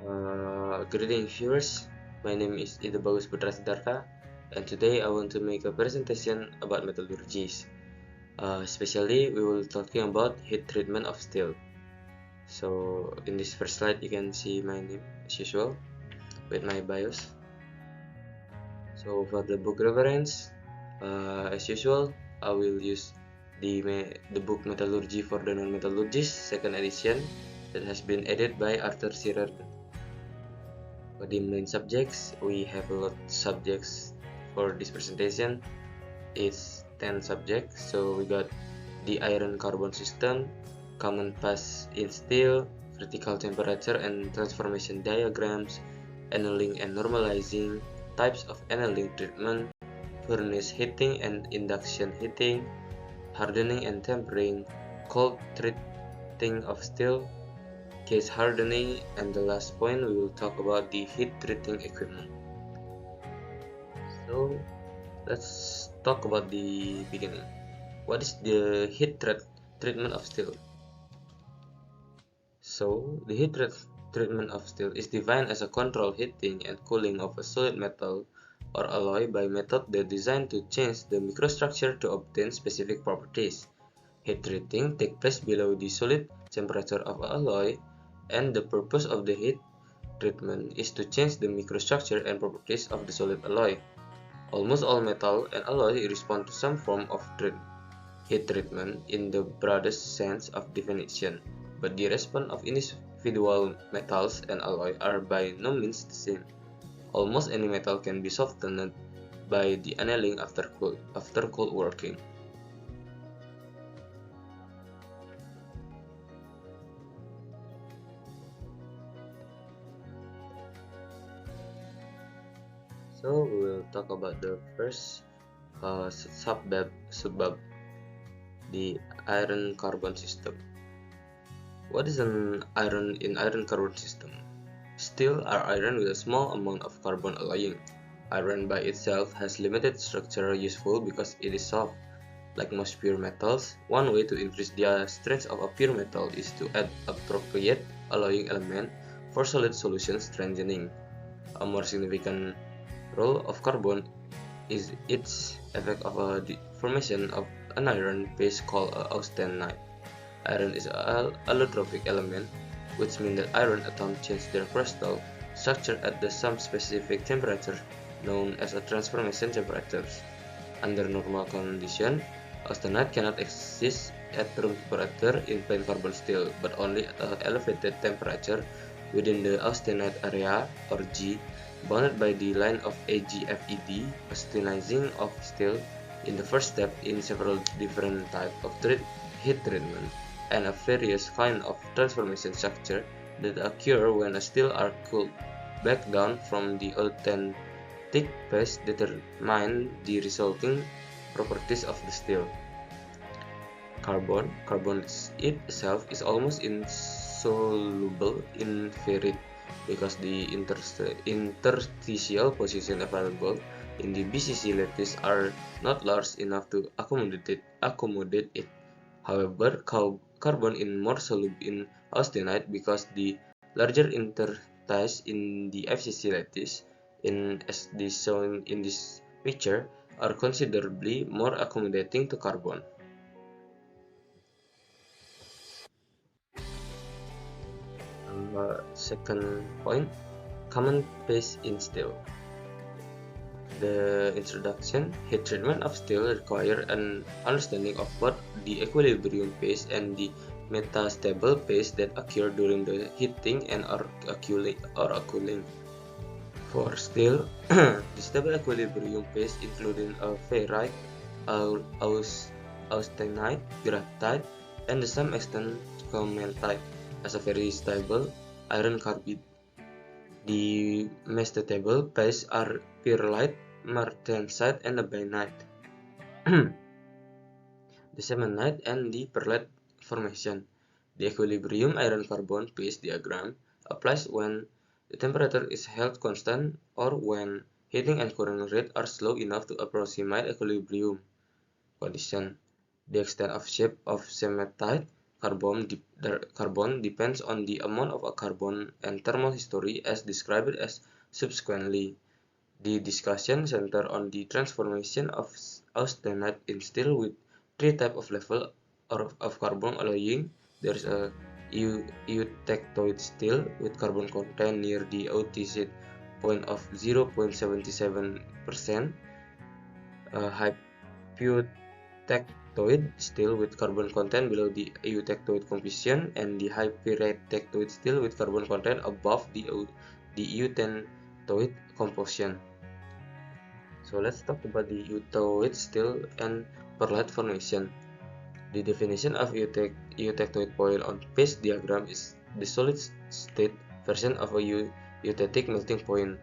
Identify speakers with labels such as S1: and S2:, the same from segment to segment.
S1: Greetings viewers, my name is Ida Bagus Putra Siddhartha, and today I want to make a presentation about metallurgies. Especially we will talking about heat treatment of steel. So in this first slide you can see my name as usual with my bios. So for the book reference, as usual I will use the book Metallurgy for the Non-Metallurgists, second edition, that has been edited by Arthur C. Rarden. For the main subjects, we have a lot of subjects for this presentation. It's 10 subjects, so we got the iron carbon system, common pass in steel, critical temperature and transformation diagrams, annealing and normalizing, types of annealing treatment, furnace heating and induction heating, hardening and tempering, cold treating of steel, case hardening, and the last point we will talk about the heat treating equipment. So let's talk about the beginning. What is the heat treatment of steel? So the treatment of steel is defined as a controlled heating and cooling of a solid metal or alloy by method that designed to change the microstructure to obtain specific properties. Heat treating takes place below the solid temperature of an alloy, and the purpose of the heat treatment is to change the microstructure and properties of the solid alloy. Almost all metal and alloy respond to some form of heat treatment in the broadest sense of definition, but the response of individual metals and alloy are by no means the same. Almost any metal can be softened by the annealing after cold working. So we will talk about the first subbab, the iron carbon system. What is an iron carbon system? Steel are iron with a small amount of carbon alloying. Iron by itself has limited structural useful because it is soft. Like most pure metals, one way to increase the strength of a pure metal is to add appropriate alloying element for solid solution strengthening. A more significant role of carbon is its effect of the formation of an iron paste called austenite. Iron is an allotropic element, which means that iron atoms change their crystal structure at some specific temperature, known as a transformation temperature. Under normal conditions, austenite cannot exist at room temperature in plain carbon steel, but only at an elevated temperature within the austenite area, or G, bounded by the line of AgFeD. Austenizing of steel in the first step in several different types of heat treatment and a various kind of transformation structure that occur when a steel are cooled back down from the authentic paste determine the resulting properties of the steel. Carbon itself is almost insoluble in ferrite because the interstitial position available in the BCC lattice are not large enough to accommodate it. However, carbon is more soluble in austenite because the larger interstices in the FCC lattice, as shown in this picture, are considerably more accommodating to carbon. Second point, common paste in steel. The introduction, heat treatment of steel require an understanding of both the equilibrium paste and the metastable paste that occur during the heating and or cooling. For steel, the stable equilibrium paste including ferrite, austenite, graphite, and to some extent cementite, as a very stable iron carbide. The metastable pastes are perlite, martensite, and bainite. The cementite and the perlite formation. The equilibrium iron-carbon paste diagram applies when the temperature is held constant or when heating and cooling rate are slow enough to approximate equilibrium condition. The extent of shape of cementite carbon depends on the amount of a carbon and thermal history as described as subsequently. The discussion centered on the transformation of austenite in steel with three types of level of carbon alloying. There is a eutectoid steel with carbon content near the OTC point of 0.77%, a hypotectoid steel with carbon content below the eutectoid composition, and the hyperetectoid steel with carbon content above the eutectoid composition. So let's talk about the eutectoid steel and pearlite formation. The definition of eutectoid point on phase diagram is the solid state version of a eutectic melting point.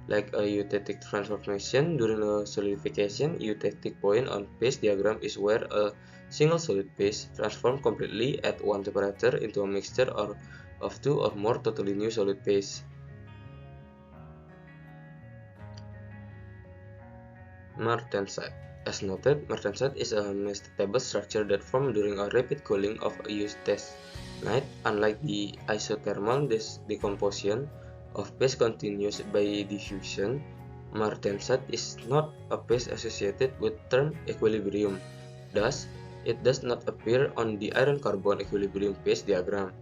S1: Like a eutectic transformation during a solidification, eutectic point on phase diagram is where a single solid phase transforms completely at one temperature into a mixture of two or more totally new solid phase. Martensite. As noted, martensite is a metastable structure that formed during a rapid cooling of a austenite. Unlike the isothermal decomposition of phase continuous by diffusion, martensite is not a phase associated with term equilibrium. Thus, it does not appear on the iron-carbon equilibrium phase diagram.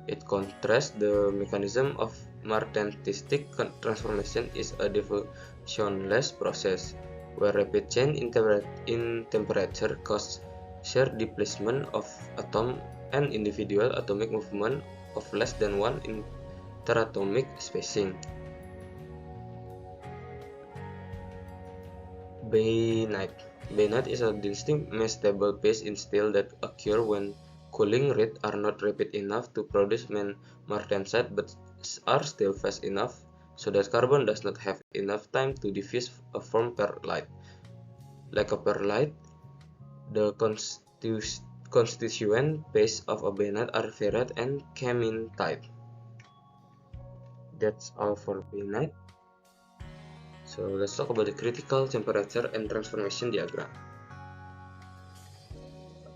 S1: It contrasts the mechanism of martensitic transformation is a diffusionless process, where rapid change in temperature causes shear displacement of atom and individual atomic movement of less than 1 interatomic spacing. Bainite. Bainite is a distinct metastable phase in steel that occur when cooling rates are not rapid enough to produce martensite but are still fast enough so that carbon does not have enough time to diffuse or form pearlite. Like a pearlite, the constituent phase of a bainite are ferrite and camintite. That's all for bainite. So let's talk about the critical temperature and transformation diagram.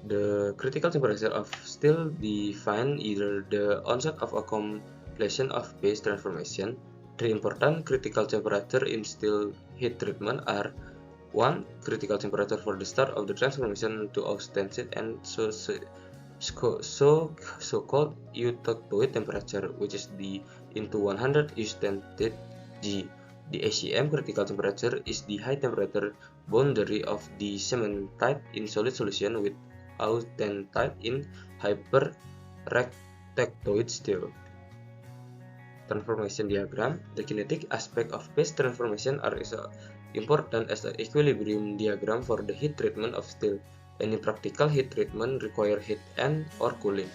S1: The critical temperature of steel defines either the onset of a completion of phase transformation. Three important critical temperature in steel heat treatment are 1. Critical temperature for the start of the transformation to austenite and so-called eutectoid temperature, which is the into 100 austenite G. The ACM critical temperature is the high temperature boundary of the cementite in solid solution with austenite in hyperetectoid steel. Transformation diagram. The kinetic aspect of phase transformation are as important as the equilibrium diagram for the heat treatment of steel. Any practical heat treatment requires heat and or cooling.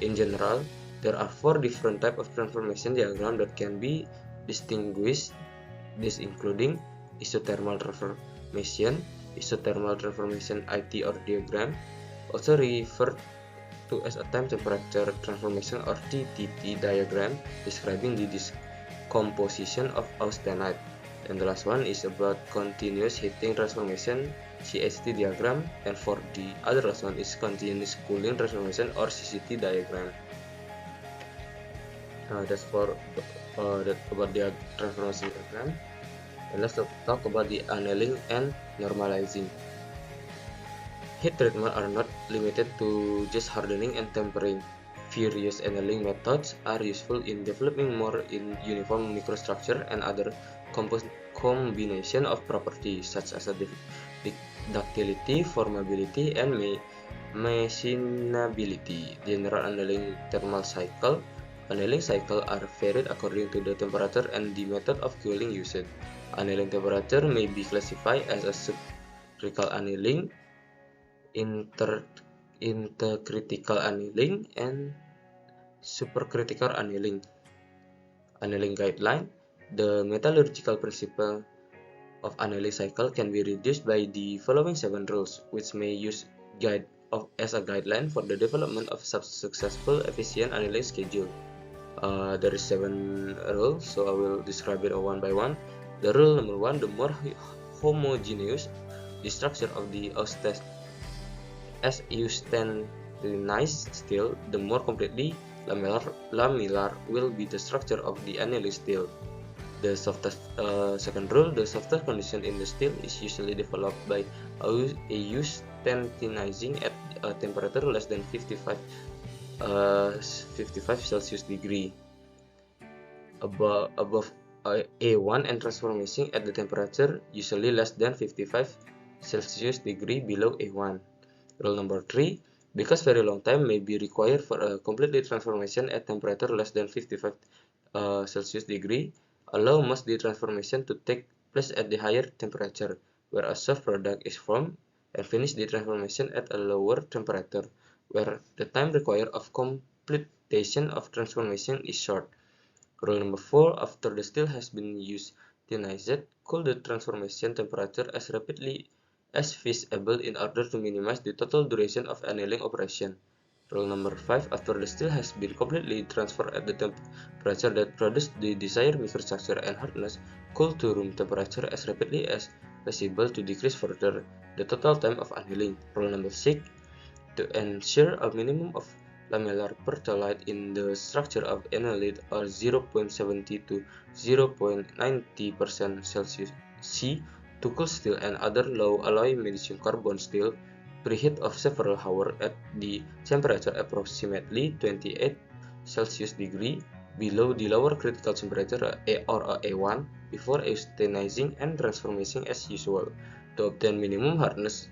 S1: In general, there are 4 different types of transformation diagram that can be distinguished. This including isothermal transformation, isothermal transformation IT or diagram, also referred to as a time temperature transformation or TTT diagram, describing the decomposition of austenite. And the last one is about continuous heating transformation, CHT diagram, and for the other last one is continuous cooling transformation or CCT diagram. That's for about the transformation diagram. And let's talk about the annealing and normalizing. Heat treatment are not limited to just hardening and tempering. Various annealing methods are useful in developing more uniform microstructure and other combination of properties such as ductility, formability, and machinability. General annealing thermal cycle. Annealing cycle are varied according to the temperature and the method of cooling used. Annealing temperature may be classified as a subcritical annealing, intercritical annealing, and supercritical annealing. Annealing guideline. The metallurgical principle of annealing cycle can be reduced by the following 7 rules, which may use as a guideline for the development of successful efficient annealing schedule. There is 7 rules, so I will describe it one by one. The rule number 1: the more homogeneous the structure of the austenite eustenized steel, the more completely lamellar will be the structure of the annealing steel. The softest second rule, the softest condition in the steel is usually developed by eustenizing at a temperature less than 55 Celsius degree. Above A1 and transforming at the temperature usually less than 55 Celsius degree below A1. Rule number 3. Because very long time may be required for a completely transformation at temperature less than 55 Celsius degree, allow most the transformation to take place at the higher temperature, where a soft product is formed, and finish the transformation at a lower temperature, where the time required of completion of transformation is short. Rule number 4. After the steel has been eustenized, cool the transformation temperature as rapidly as feasible in order to minimize the total duration of annealing operation. Rule number 5. After the steel has been completely transferred at the temperature that produces the desired microstructure and hardness, cool to room temperature as rapidly as possible to decrease further the total time of annealing. Rule number 6. To ensure a minimum of lamellar pertolite in the structure of annelid or 0.70 to 0.90% Celsius C, to cool steel and other low alloy medium carbon steel, preheat of several hours at the temperature approximately 28 Celsius degree below the lower critical temperature or A1 before eustenizing and transforming as usual to obtain minimum hardness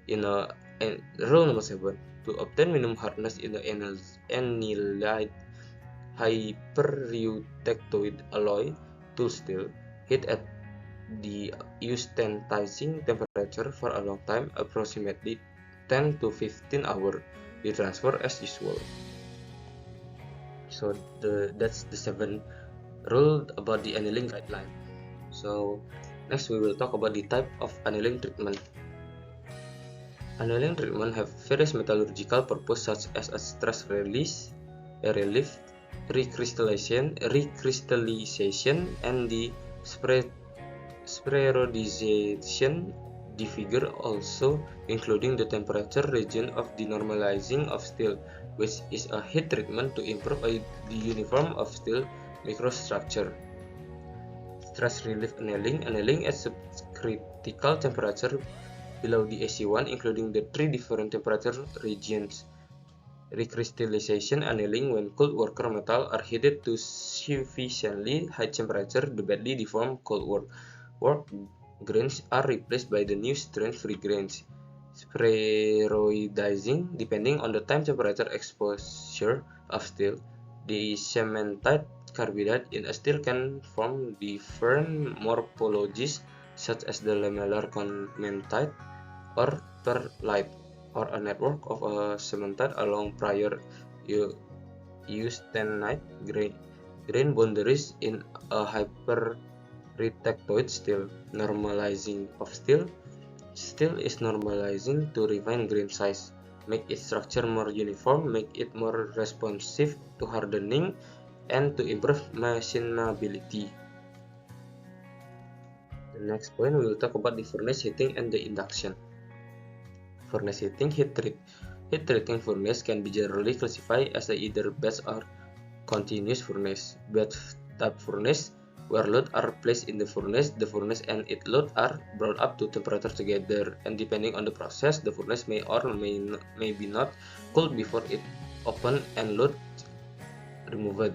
S1: in a rule number 7. To obtain minimum hardness in the annealed hypereutectoid alloy tool steel, heat at the eustenizing temperature for a long time, approximately 10 to 15 hours, be transferred as usual. So that's the 7 rule about the annealing guideline. So next we will talk about the type of annealing treatment. Annealing treatment have various metallurgical purposes such as a stress release, a relief, recrystallization, and the spheroidization. The figure also including the temperature region of the normalizing of steel, which is a heat treatment to improve the uniform of steel microstructure. Stress relief annealing at subcritical temperature below the AC1, including the 3 different temperature regions. Recrystallization annealing when cold worker metal are heated to sufficiently high temperature, the badly deformed cold work grains are replaced by the new strain-free grains. Spheroidizing, depending on the time temperature exposure of steel, the cementite carbide in a steel can form different morphologies such as the lamellar cementite or perlite, or a network of cementite along prior eustenite grain boundaries in a hypereutectoid steel. Normalizing of steel. Steel is normalizing to refine grain size, make its structure more uniform, make it more responsive to hardening, and to improve machinability. The next point we will talk about the furnace heating and the induction. Furnace heating. Heat treating furnace can be generally classified as either batch or continuous furnace. Batch type furnace, where loads are placed in the furnace and its load are brought up to temperature together, and depending on the process, the furnace may or may be not cooled before it opened and load removed.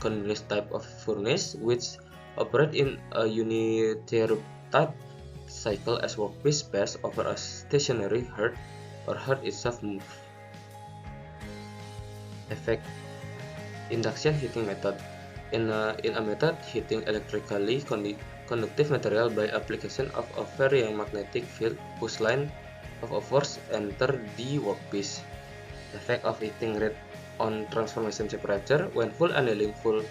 S1: Continuous type of furnace, which operate in a uninterrupted cycle as workpiece pass over a stationary hearth or hearth itself move. Effect. Induction heating method. In a method heating electrically conductive material by application of a varying magnetic field whose line of a force enter the workpiece. Effect of heating rate on transformation temperature. When full annealing, full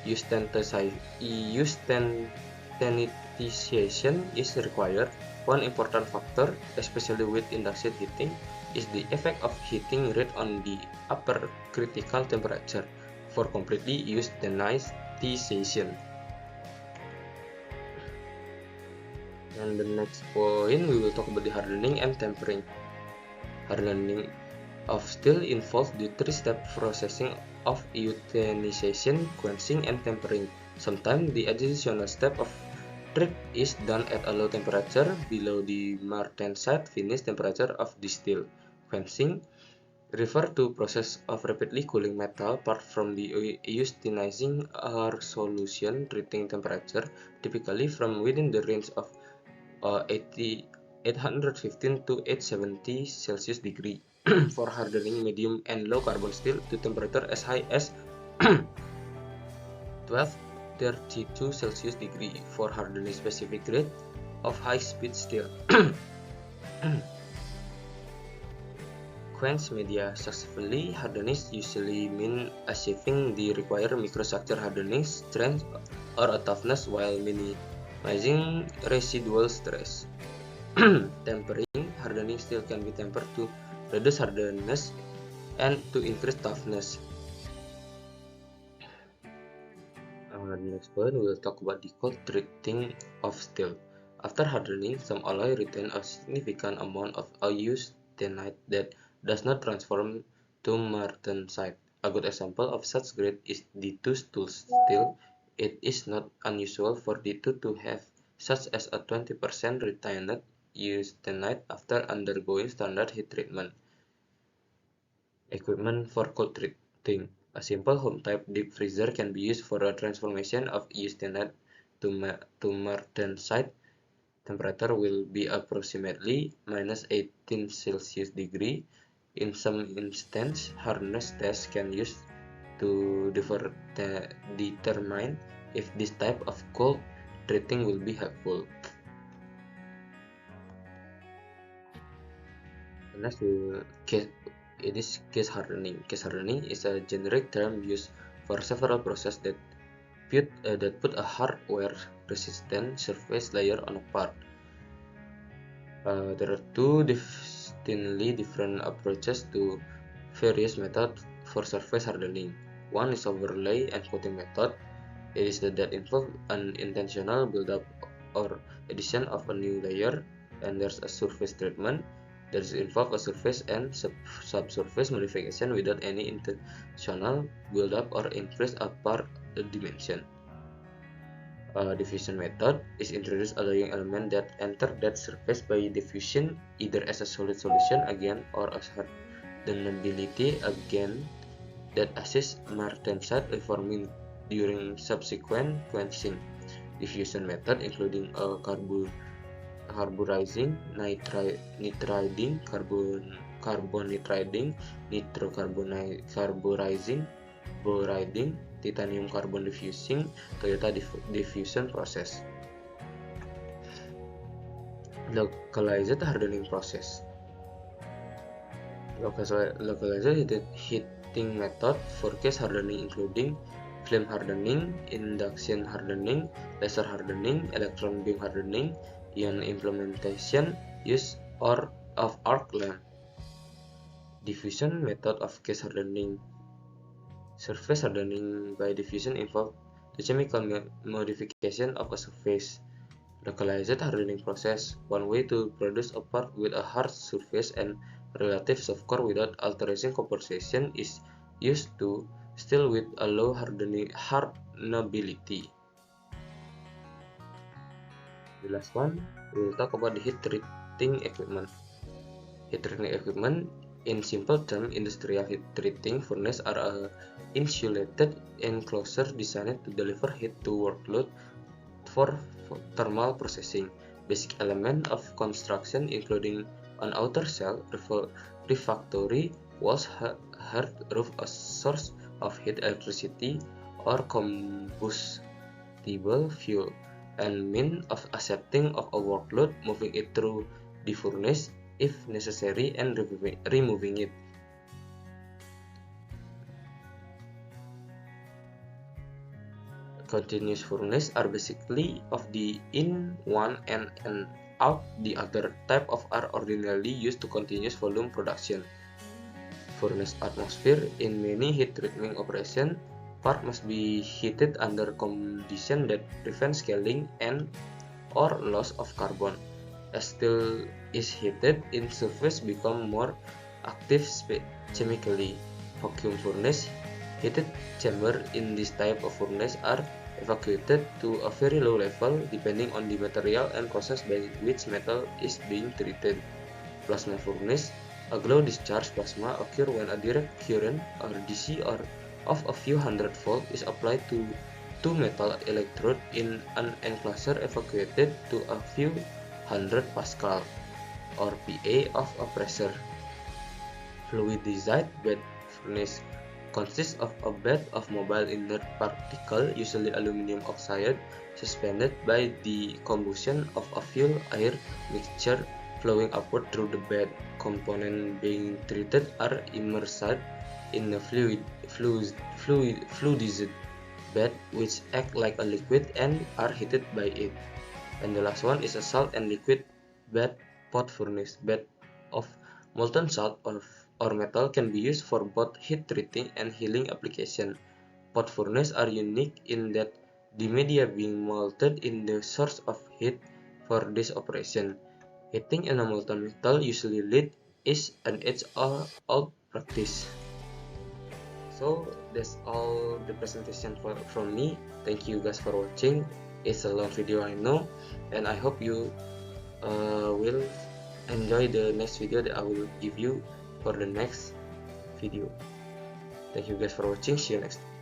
S1: eustenitization is required, one important factor, especially with induction heating, is the effect of heating rate on the upper critical temperature for completely eustenitization. And the next point we will talk about the hardening and tempering. Hardening of steel involves the three-step processing of euthanization, quenching, and tempering. Sometimes the additional step of treat is done at a low temperature below the martensite finish temperature of the steel. Quenching refer to process of rapidly cooling metal apart from the euthanizing or solution treating temperature, typically from within the range of 815 to 870 Celsius degree for hardening medium and low carbon steel to temperature as high as 1232 Celsius degree for hardening specific grade of high-speed steel. Quench media successfully hardening usually mean achieving the required microstructure hardening strength or a toughness while minimizing residual stress. Tempering hardening steel can be tempered to reduce hardness and to increase toughness. The next point we will talk about the cold treating of steel. After hardening, some alloy retain a significant amount of austenite that does not transform to martensite. A good example of such grade is D2 tool steel. It is not unusual for D2 to have such as a 20% retained austenite after undergoing standard heat treatment. Equipment for cold treating. A simple home-type deep freezer can be used for a transformation of austenite to martensite. Temperature will be approximately -18 Celsius degree. In some instances, hardness tests can be used to determine if this type of cold treating will be helpful. Next, it is case hardening. Case hardening is a generic term used for several processes that put a hardware-resistant surface layer on a part. There are two distinctly different approaches to various methods for surface hardening. One is overlay and coating method. It is that involves an intentional buildup or addition of a new layer, and there's a surface treatment that involves a surface and subsurface modification without any intentional buildup or increase a part dimension. Diffusion method is introduced allowing elements that enter that surface by diffusion either as a solid solution again or as hardenability agent that assists martensite reforming during subsequent quenching. Diffusion method including carburizing, nitriding, carbonitriding, nitrocarburizing, boriding, titanium carbon diffusing, Toyota diffusion process. Localized hardening process. Localized heating method for case hardening including flame hardening, induction hardening, laser hardening, electron beam hardening, ion implementation, use of arc lamp. Diffusion method of case hardening. Surface hardening by diffusion involves the chemical modification of a surface. Localized hardening process. One way to produce a part with a hard surface and relative soft core without altering composition is used to steel with a low hardenability. The last one, we will talk about the heat treating equipment. Heat treating equipment, in simple terms, industrial heat treating furnaces are a insulated enclosure designed to deliver heat to workload for thermal processing. Basic elements of construction including an outer shell, refractory walls, hearth, roof, a source of heat, electricity, or combustible fuel, and means of accepting of a workload, moving it through the furnace if necessary, and removing it. Continuous furnaces are basically of the in one end and out the other type are ordinarily used to continuous volume production. Furnace atmosphere. In many heat treatment operations, part must be heated under conditions that prevent scaling and or loss of carbon. As steel is heated, its surface becomes more active chemically. Vacuum furnace. Heated chamber in this type of furnace are evacuated to a very low level depending on the material and process by which metal is being treated. Plasma furnace. A glow discharge plasma occurs when a direct current or DC or of a few hundred volts is applied to two metal electrodes in an enclosure evacuated to a few hundred Pascal or PA of a pressure. Fluidized bed furnace consists of a bed of mobile inert particle, usually aluminum oxide, suspended by the combustion of a fuel-air mixture flowing upward through the bed. Components being treated are immersed in a fluidized bed which act like a liquid and are heated by it. And the last one is a salt and liquid bed pot furnace. Bed of molten salt or metal can be used for both heat treating and healing application. Pot furnace are unique in that the media being melted in the source of heat for this operation. Heating in a molten metal, usually lead, is an age-old practice. So that's all the presentation from me. Thank you guys for watching. It's a long video, I know, and I hope you will enjoy the next video that I will give you for the next video. Thank you guys for watching. See you next time.